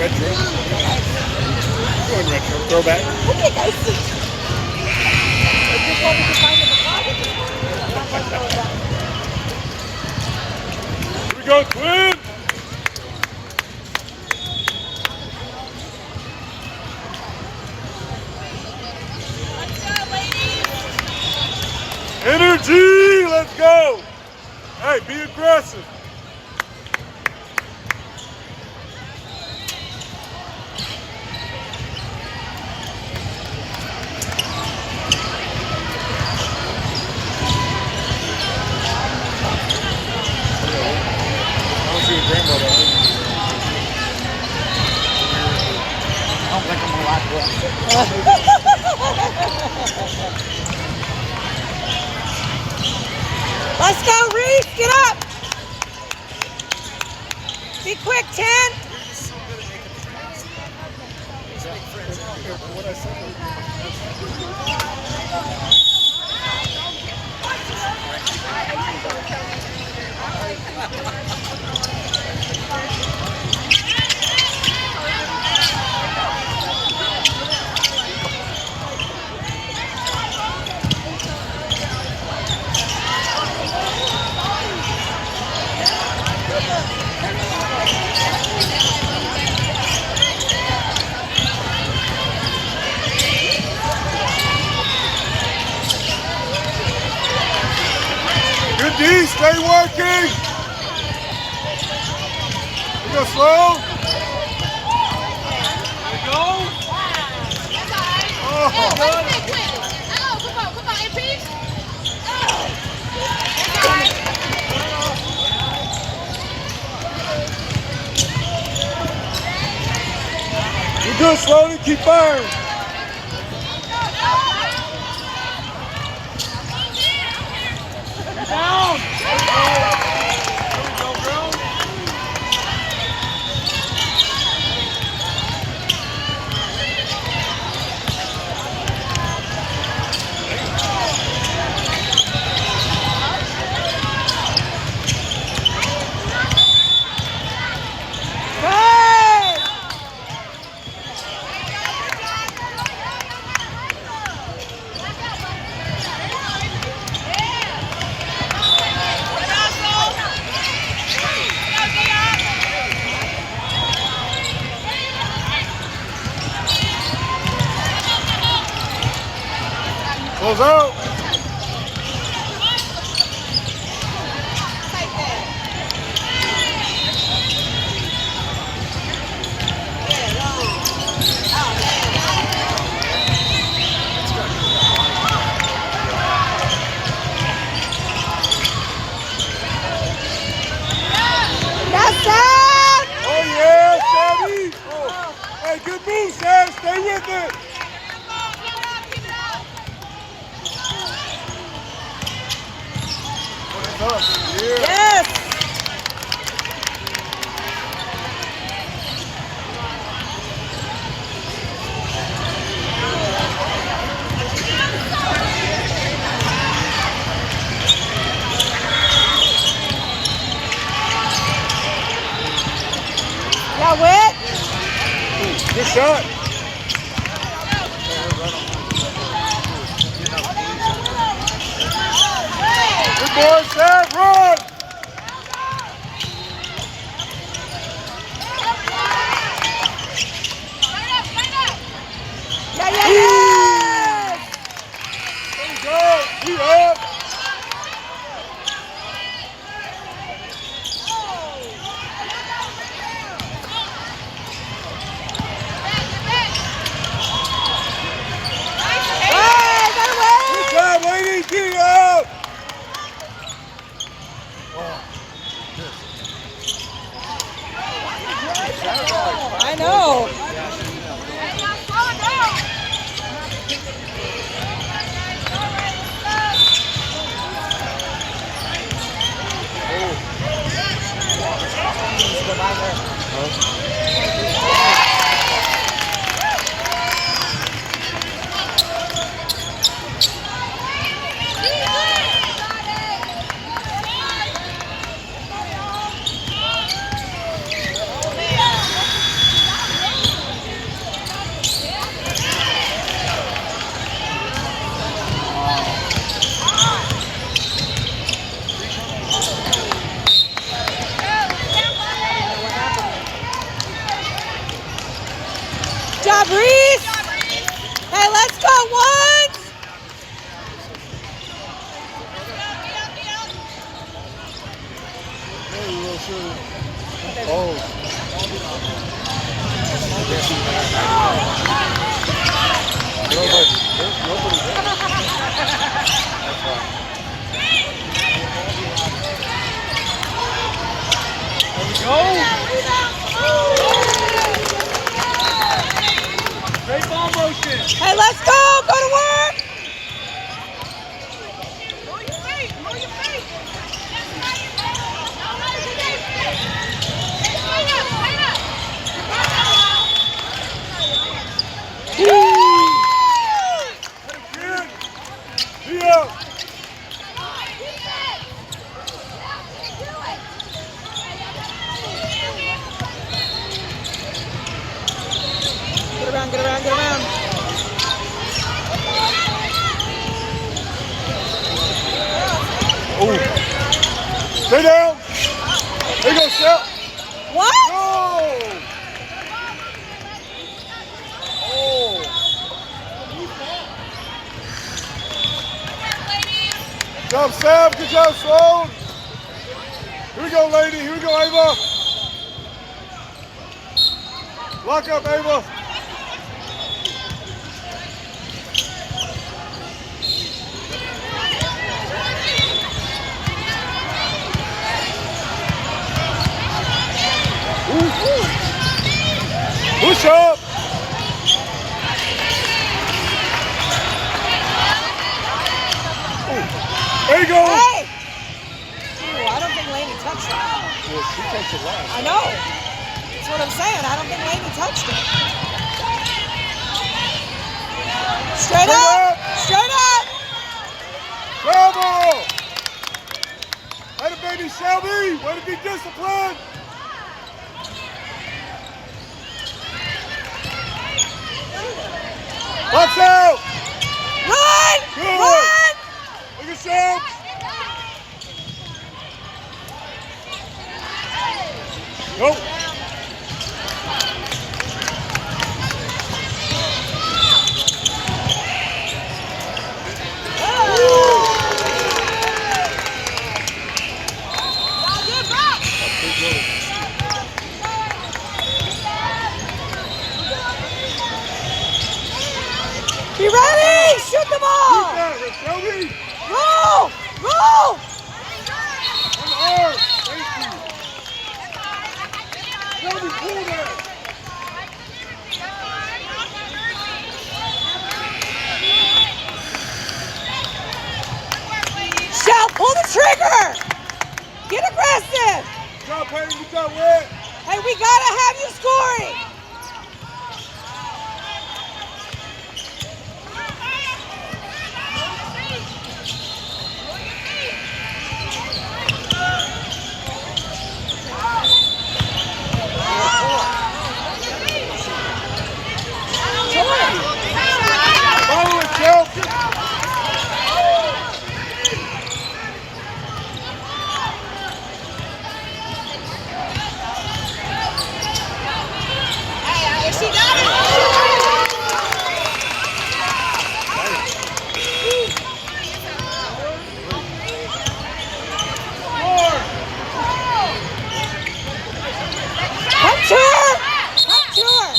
Retro. Going retro. Throwback. Okay, guys. Just wanted to find the Here we go, twin. Energy, let's go. Hey, be aggressive. I don't see a grandmother. I don't think I'm gonna like that. Let's go, Reese. Get up. Be quick, 10. What I said. Good D, stay working. We go slow. There we go. Oh, Come on, MP. you good, slowly, keep firing. Down! Hey! Close out. That's it. Oh yeah, Savvy. Oh. Hey, good move, Sav. Stay with it. Yeah. Yes. Yeah, Whit. Good shot. Good boy, Sav. Run. Yeah, yeah, yeah. There you go. Keep up. Hey, got away. Good job, lady. Keep up. I know. job, Reese. Hey, let's go, ones. Oh. Great ball motion. Hey, let's go. Go to work. Move your feet. Move your feet. Get around, get around, get around. Stay down. There you go, Shep. What? Go. Oh. Good job, Sam. Good job, Sloan. Here we go, lady. Here we go, Ava. Lock up, Ava. Push up. There you go. Hey. Ooh, I don't think Lainey touched that. Well, she takes it last. I know. That's what I'm saying. I don't think Lainey touched it. Straight up. Straight up. Bravo. Way to baby Shelby. Way to be disciplined. Watch out. Run. Good. Run. Look at Shelby. Go. Be ready. Shoot the ball. Keep that, Shelby. Roll. Roll. On the arm. Thank you. Shelby, pull that. Shell, pull the trigger. Get aggressive. Good job, Peyton. Good job, Red. Hey, we gotta have you scoring. Follow it, Shelby. If she got it. Come to her. Come to her.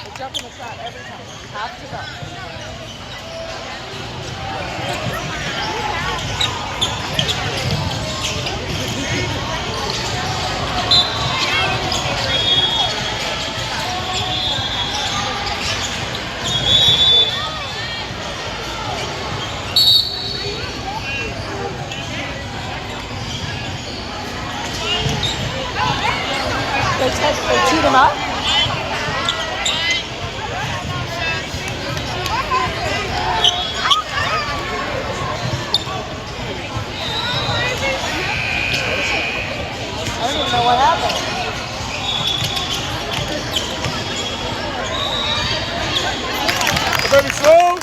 They jump in the shot every time. You have to go. They teed him up. I don't even know what happened. Baby, slow.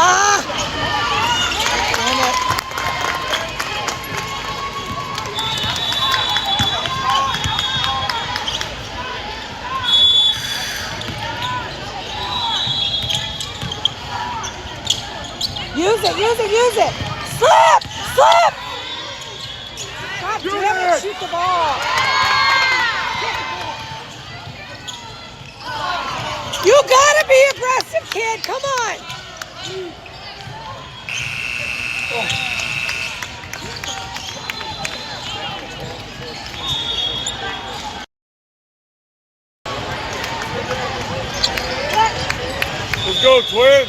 Ah! Damn it. Use it, use it, use it. Slip! Slip! God damn it, shoot the ball. You gotta be aggressive, kid. Come on. Let's go, twin.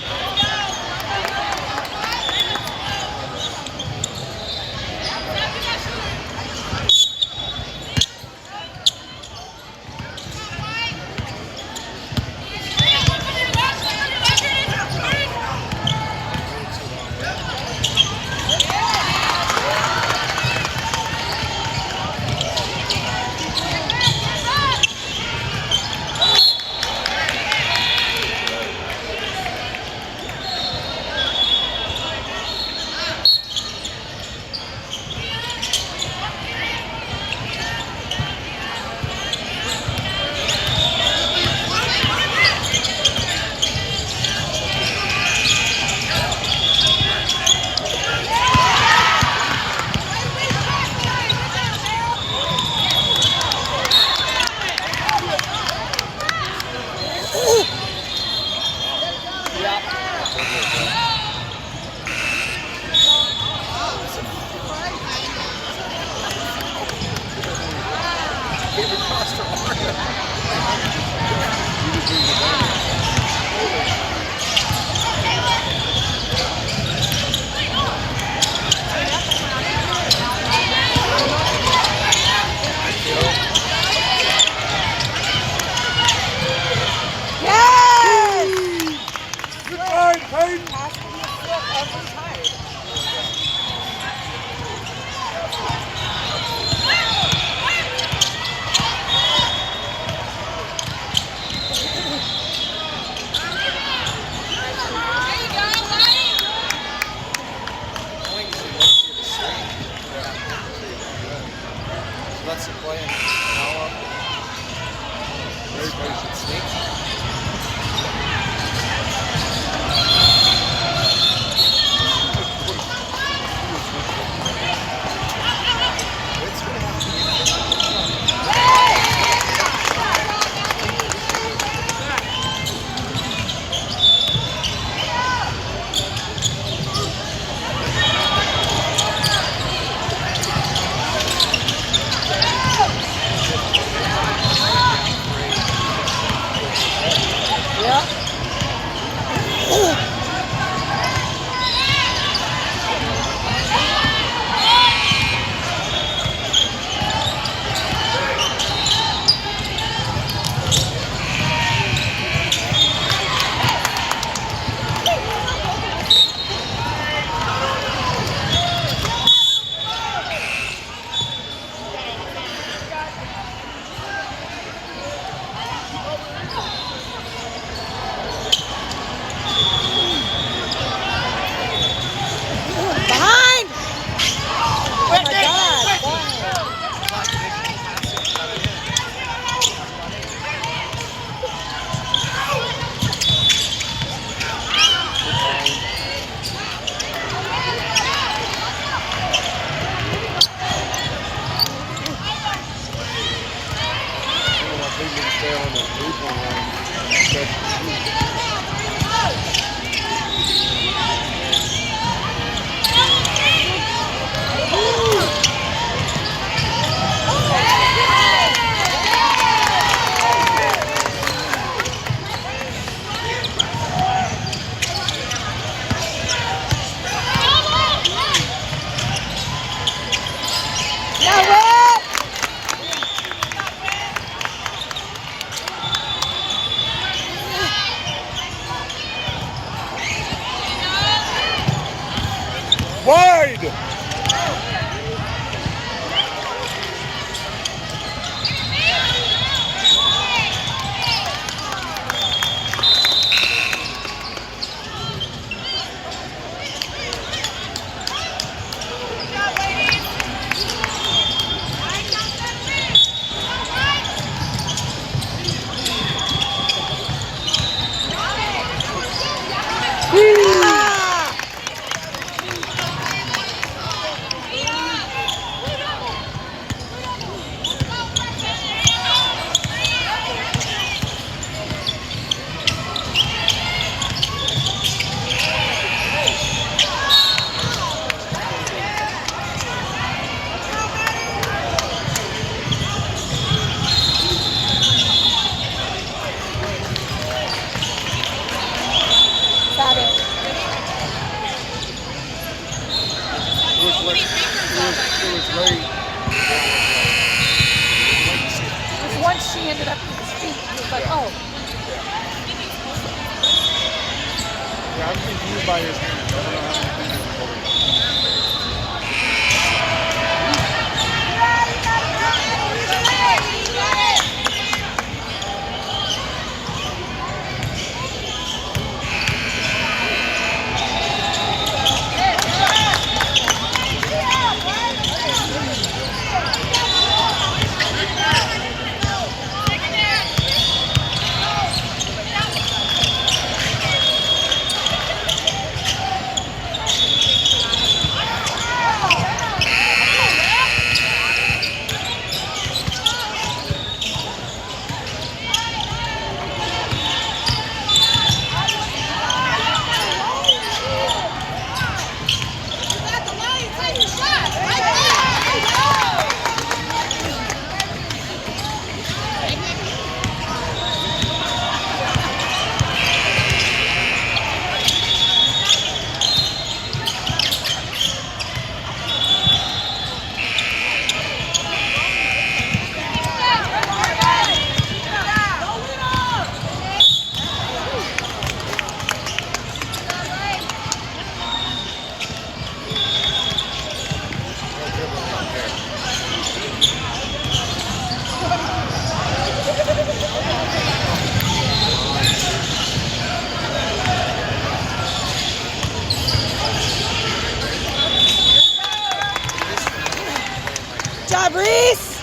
Lets you play in power. Very patient. Sneak. late. Because once she ended up with his feet, he was like, oh. Yeah, I'm confused by his hands. I don't know how many fingers he's holding. Job, Reese!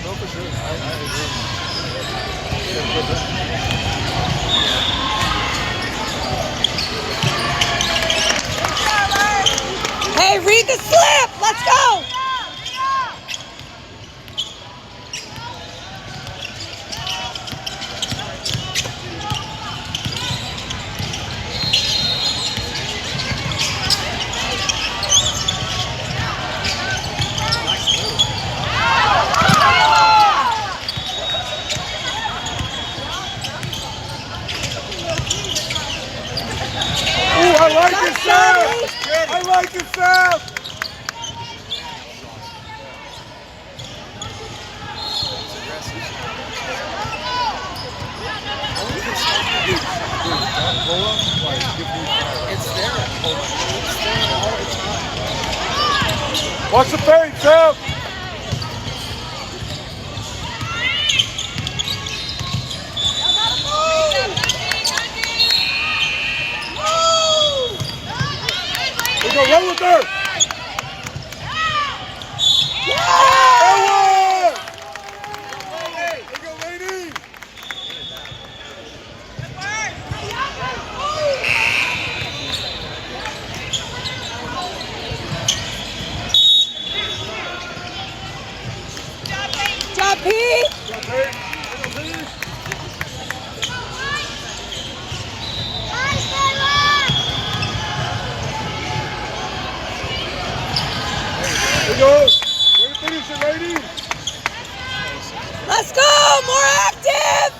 No, for sure. I agree. Hey, read the slip! Let's go! Ooh, I like it, Sam! I like it, Sam! It's there. It's there all the time. Watch the fade, Sam! Here we go, roll with her! Ellen! Here we go, lady! Job, Pete! Go, Pete. Here we go, Pete. Here we go. Way to finish it, lady. Let's go! More active!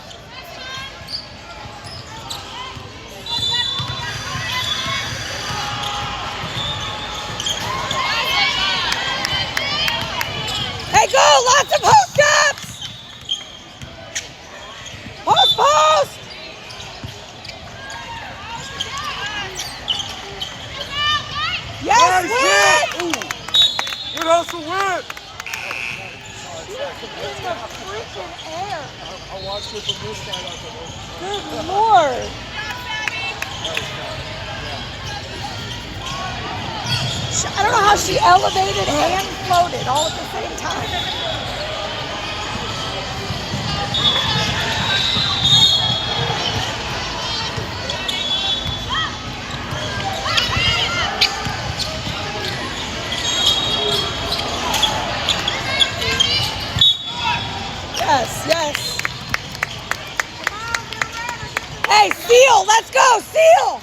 Hey, go! Lots of post-ups! Post, post! Yes, Nice win! hit. Ooh. Good hustle, win. In the freaking air. I watched it from this side. I was like, oh. Good Lord. I don't know how she elevated and floated all at the same time. Yes, yes. Hey, Seal, let's go, Seal!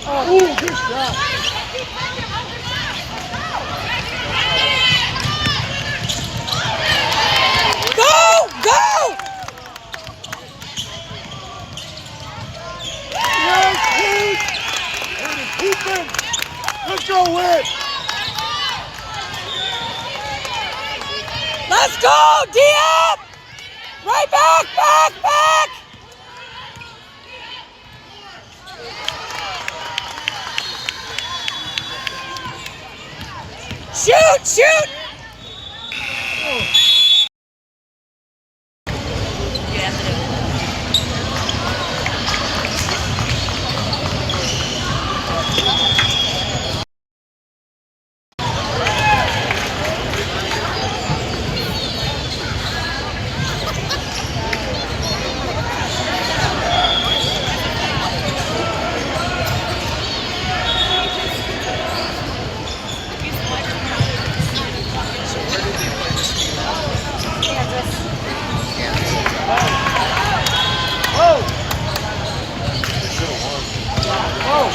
Ooh, good shot. Go! Go! Yes, please. And it's hooping. Let's go, Witt. Let's go, DM! Right back, back, back! Shoot, shoot! Oh.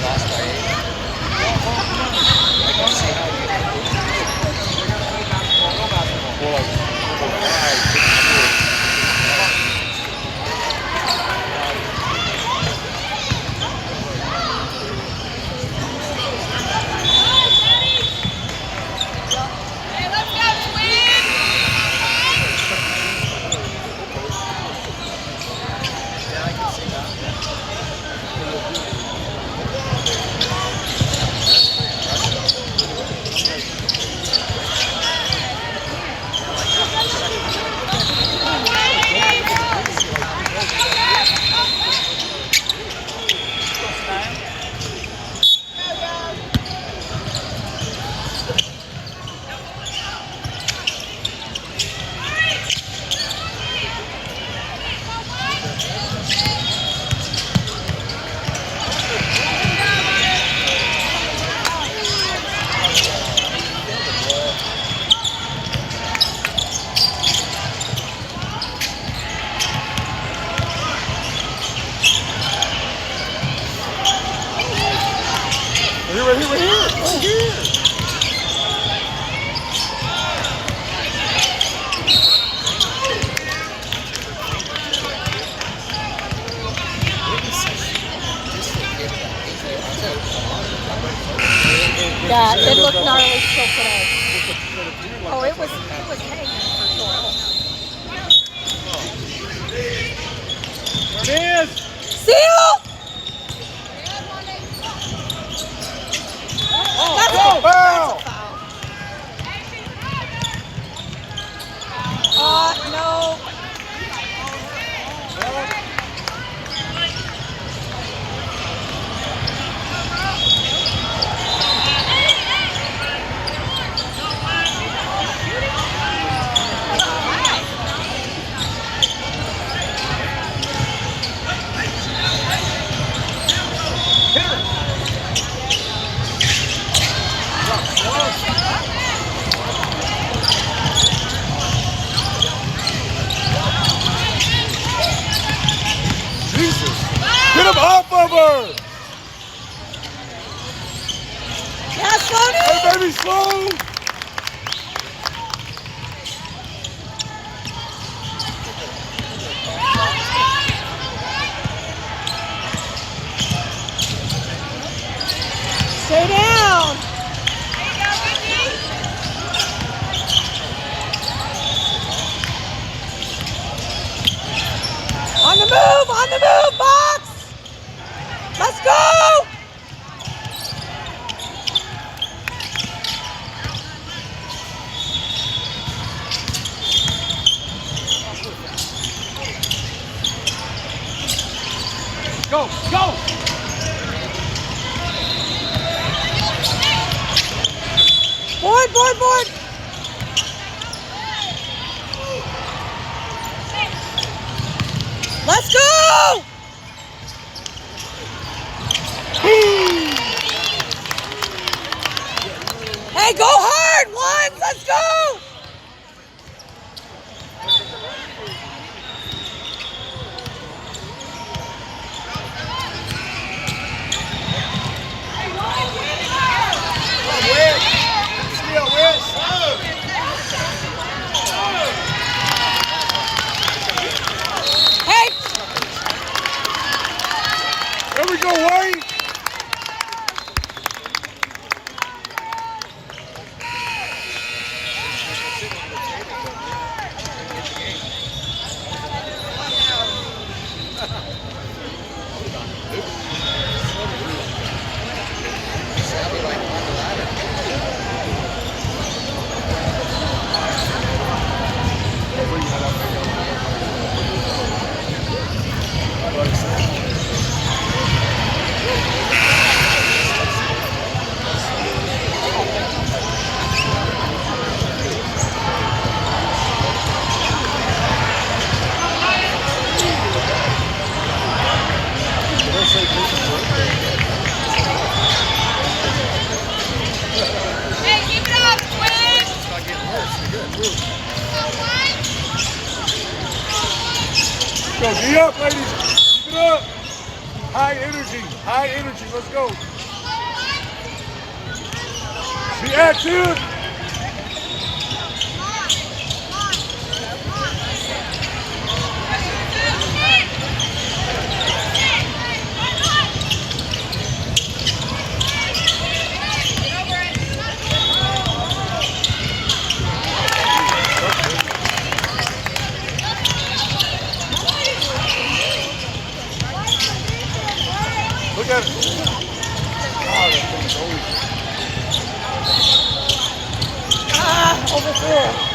Lost by 8. I can see how you Hey, let's go, Twin! Yeah, I can see that. Right here, right here. Right here. Yeah, it looked gnarly still today. Oh, it was hanging for sure. Yes. Seal! That's Go, a foul. no. Jesus. Get him off of her. Yeah, Sloan. Hey, baby, slow. Stay down. On the move, Box. Let's go. Go, go. Board, board, board. Let's go. Hey, go hard, ones. Let's go. go, Wade. Hey, keep it up, twins. It's not getting worse. You're good. Move. Go, get up, ladies. Keep it up. High energy. High energy. Let's go. Be active. Look at it. Oh, that thing's always. Over 4.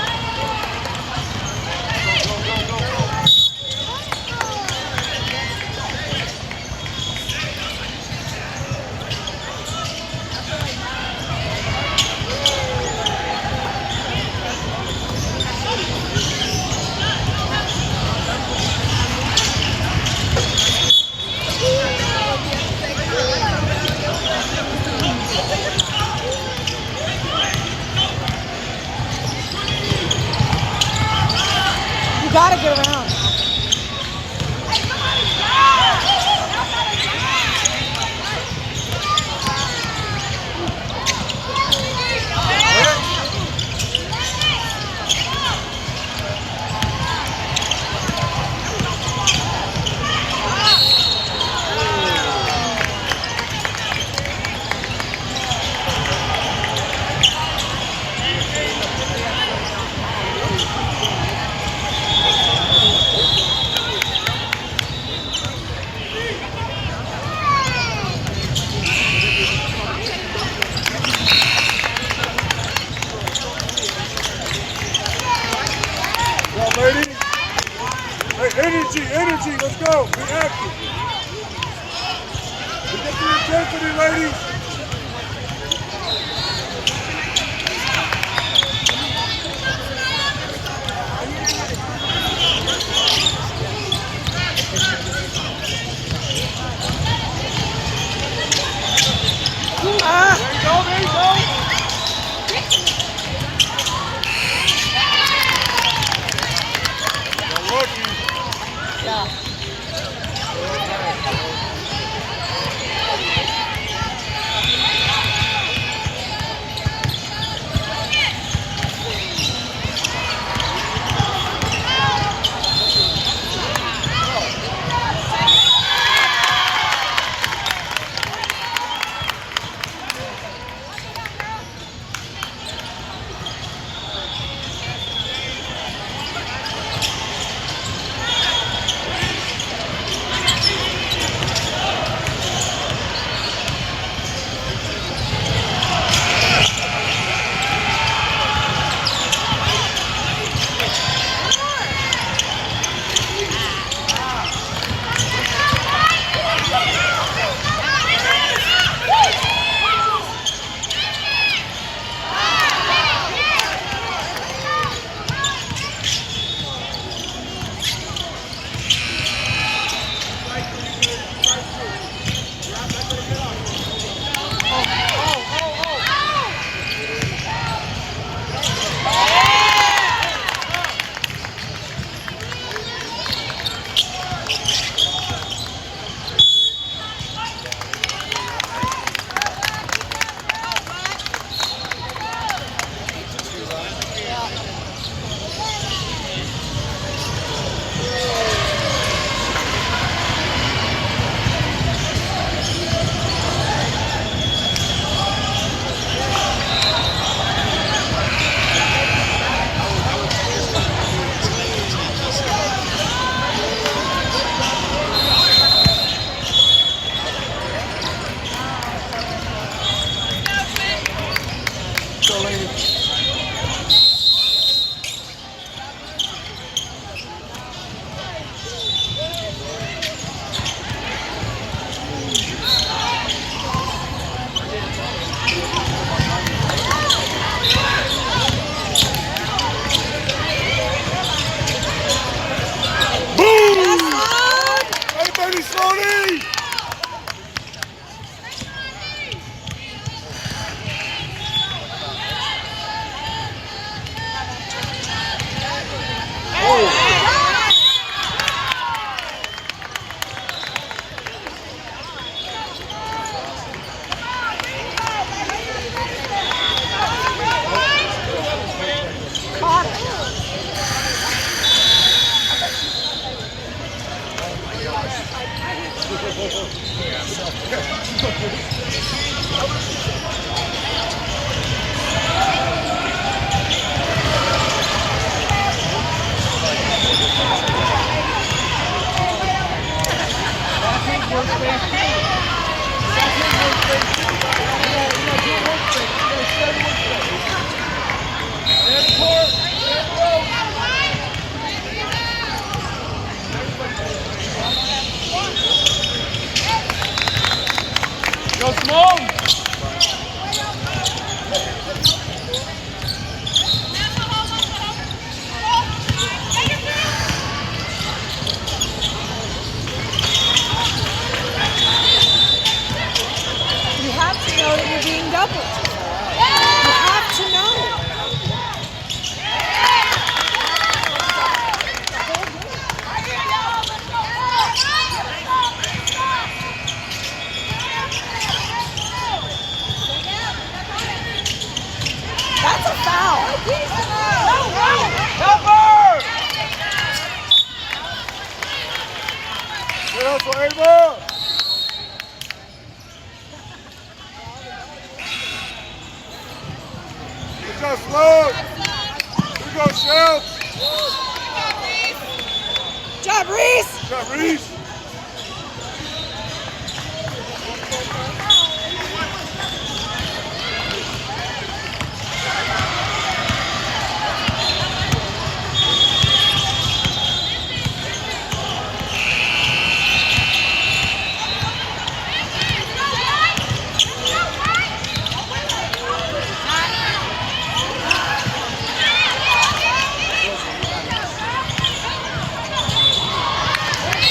You gotta get around. Go, ladies. Hey, energy, energy. Let's go. Be active. We get the intensity, ladies. There you go, there you go. You're lucky. Yeah. Go, Simone! You have to know that you're being doubled. You have to know. That's a foul. Help her! Good hustle, Ava! Good job, Slow! Here we go, Shell! Good job, Reese. Good job, Reese!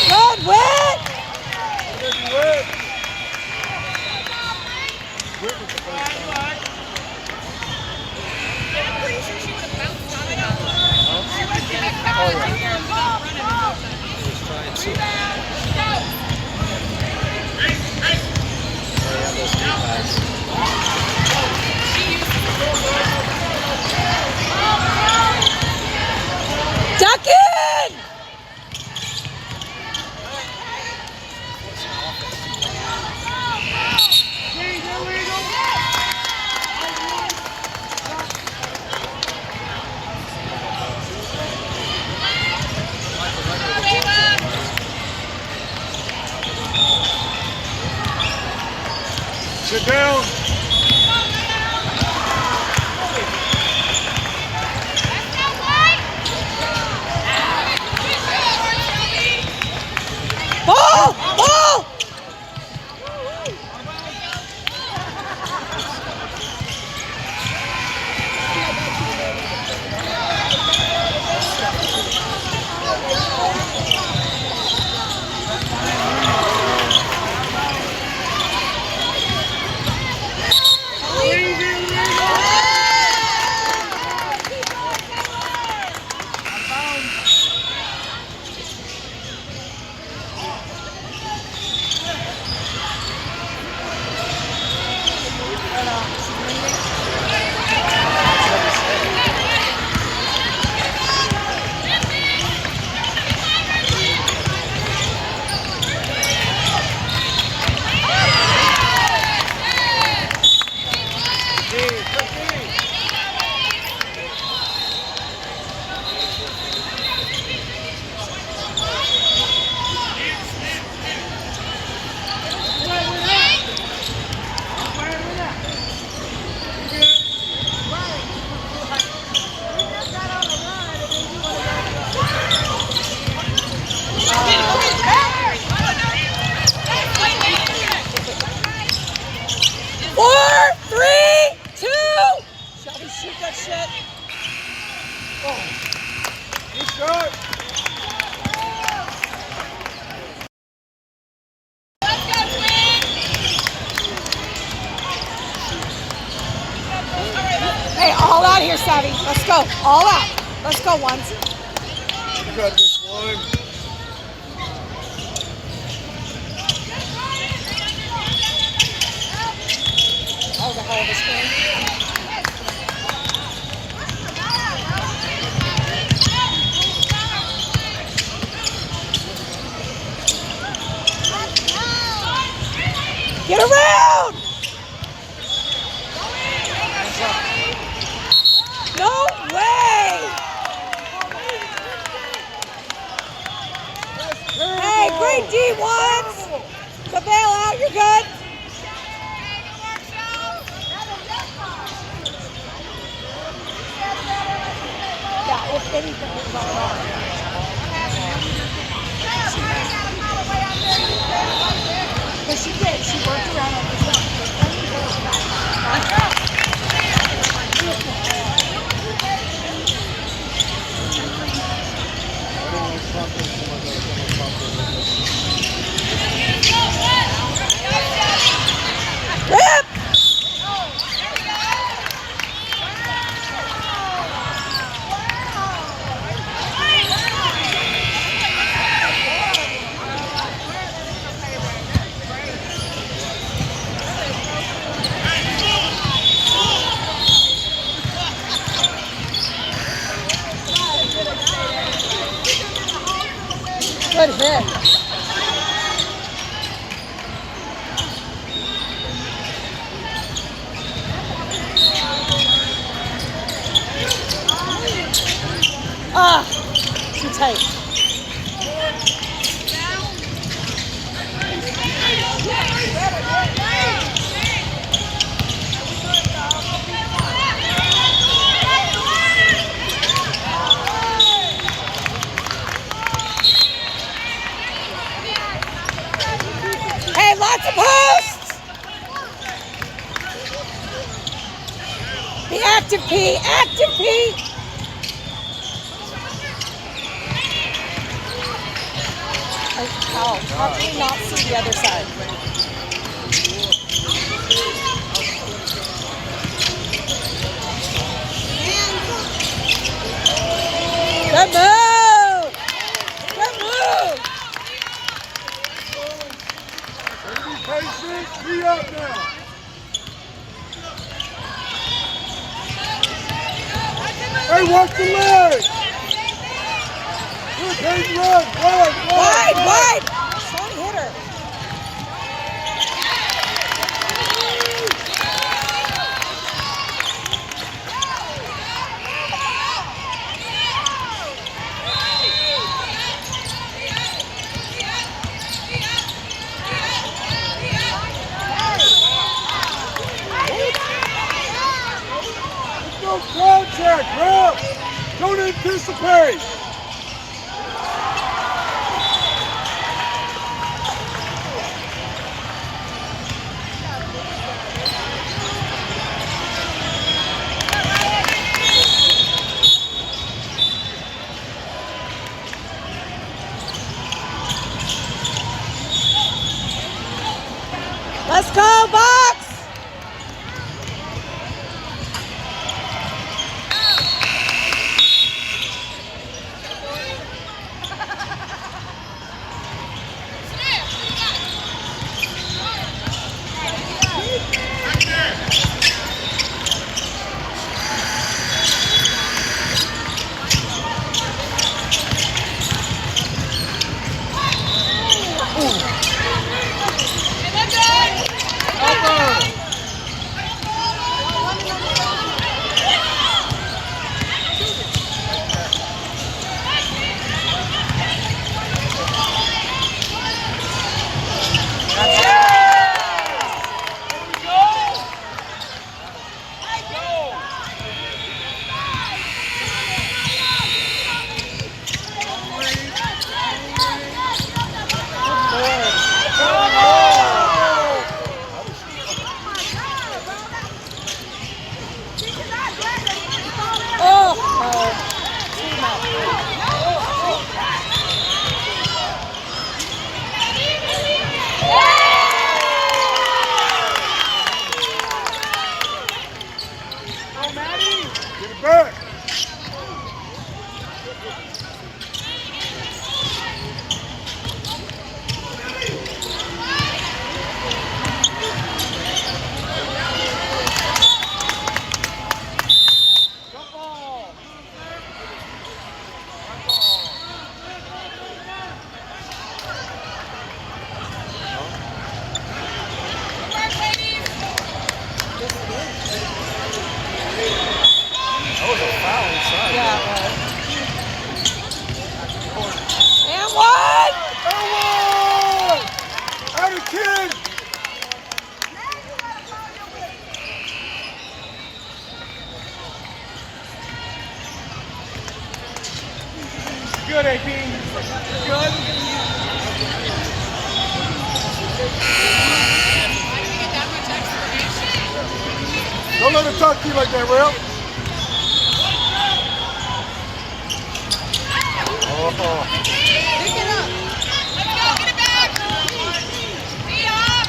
Good, Whit. I'm pretty sure she would have bounced on it. She would have been fouled right there and without running in no time. Rebound! Go! Sorry, I have those two pads. Duck in. Sit down! Ball! Ball! Good shot. Hey, all out here, Savvy. Let's go. All out. Let's go, ones. You got this one. That was a hell of a screen. Get around! No way! Hey, great D1s! Cabell out, you're good. Yeah, if anything is wrong. But she did. She worked around on this one. Rip! Good hit. Ah, too tight. Hey, lots of posts! Be active, P. Active, P. How can we not see the other side? Good move! Good move! Be patient. Be up now. Hey, watch the leg. Good, Peyton, run. Wide! Son hit her. No contact, bro. Don't anticipate. Let's go, box! Up, gonna talk to you like that, Ralph. Oh. Pick it up. Let's go. Get it back. Be up.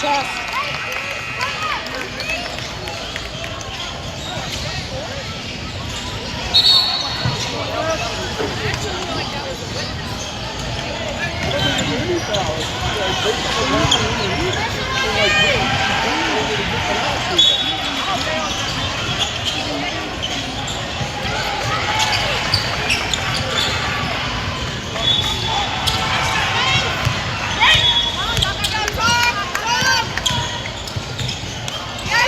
Chest.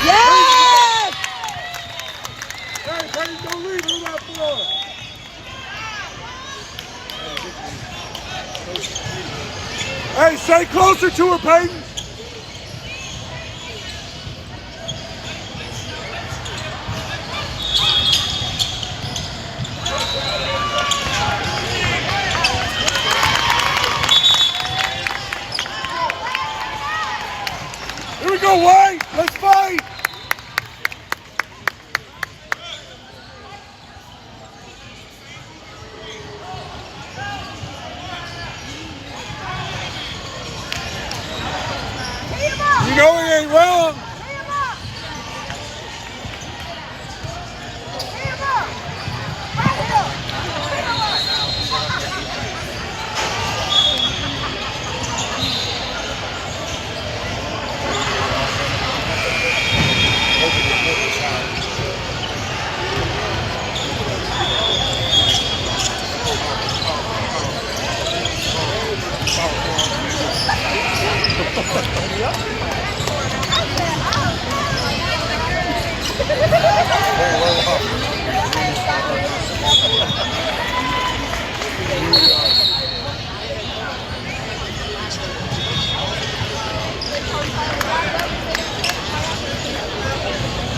Yes! Hey, Peyton, don't leave on that floor. Hey, stay closer to her, Peyton. Here we go, White. Let's fight. You know it ain't wrong.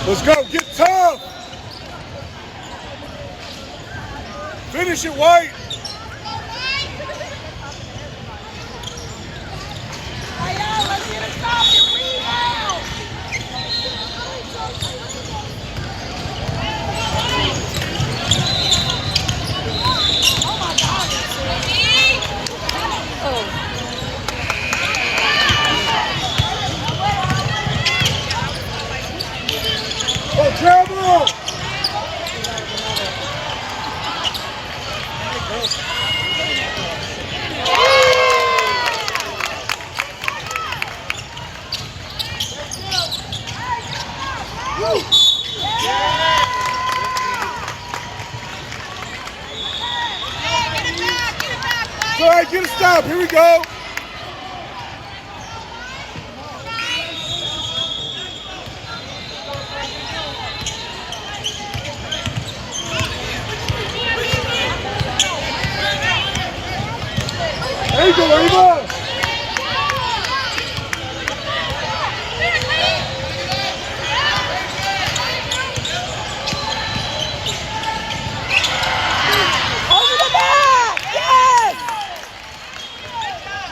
Let's go, get tough. Finish it, White. Oh, travel! It's all right, get a stop. Here we go. There you go, Ava.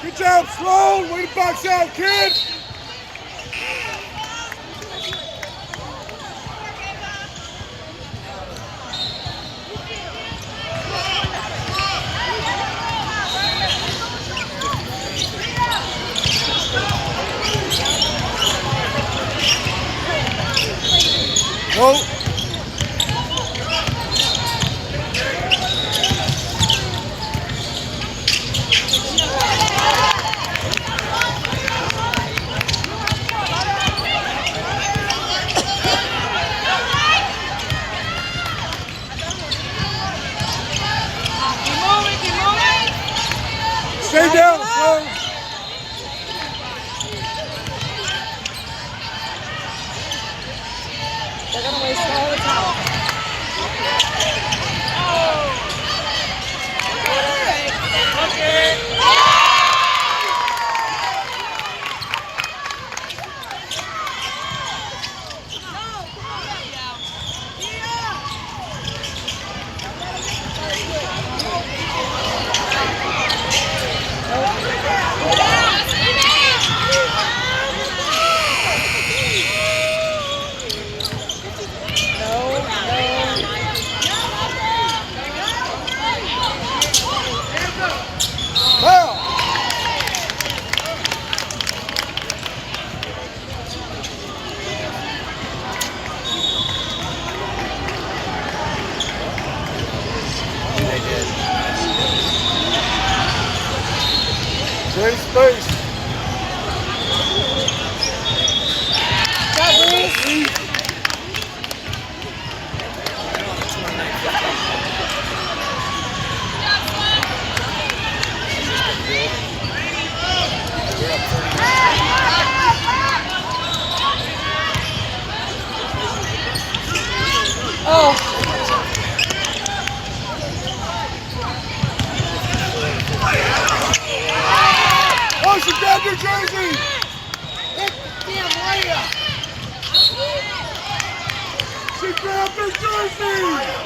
Good job, Sloan. Way to box out, kid. Go. Stay down, slow. They're gonna waste all the time. Foul. They did. Great space. Oh, Oh, she grabbed your jersey. Hit the damn layup. She grabbed her jersey.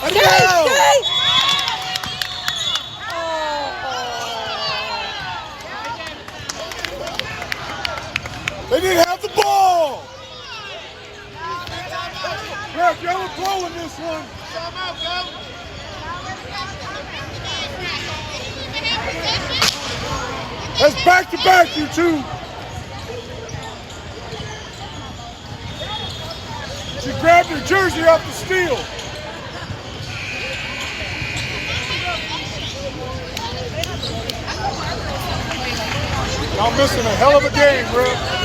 stay, stay! They didn't have the ball. Ref, y'all were blowing this one. That's back to back, you two. She grabbed her jersey off the steal. Y'all missing a hell of a game, ref.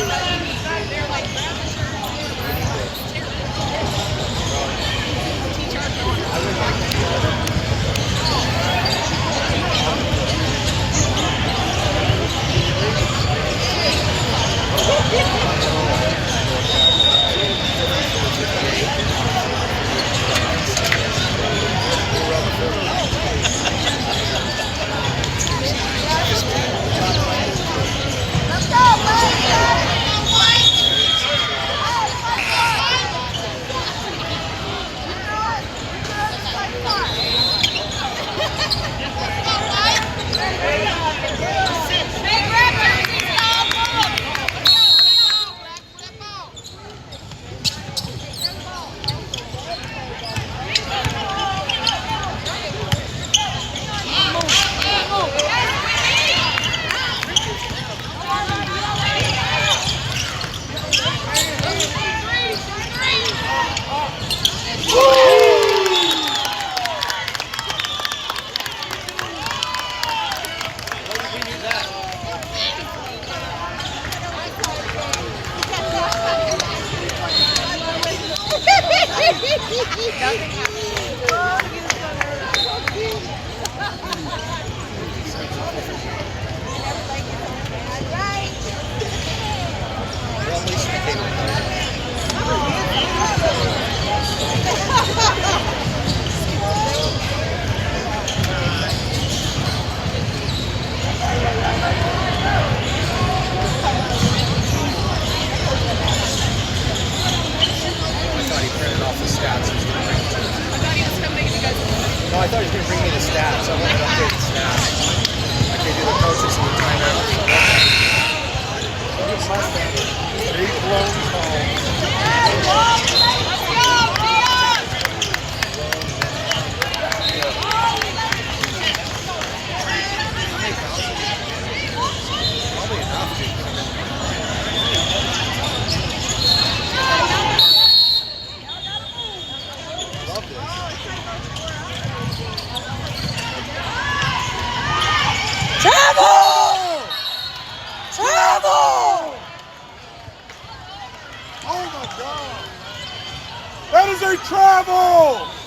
No, I thought he was going to bring me the stats. I wanted to update the stats. I could do the coaches and the timeout. Eight blown calls. Great travel!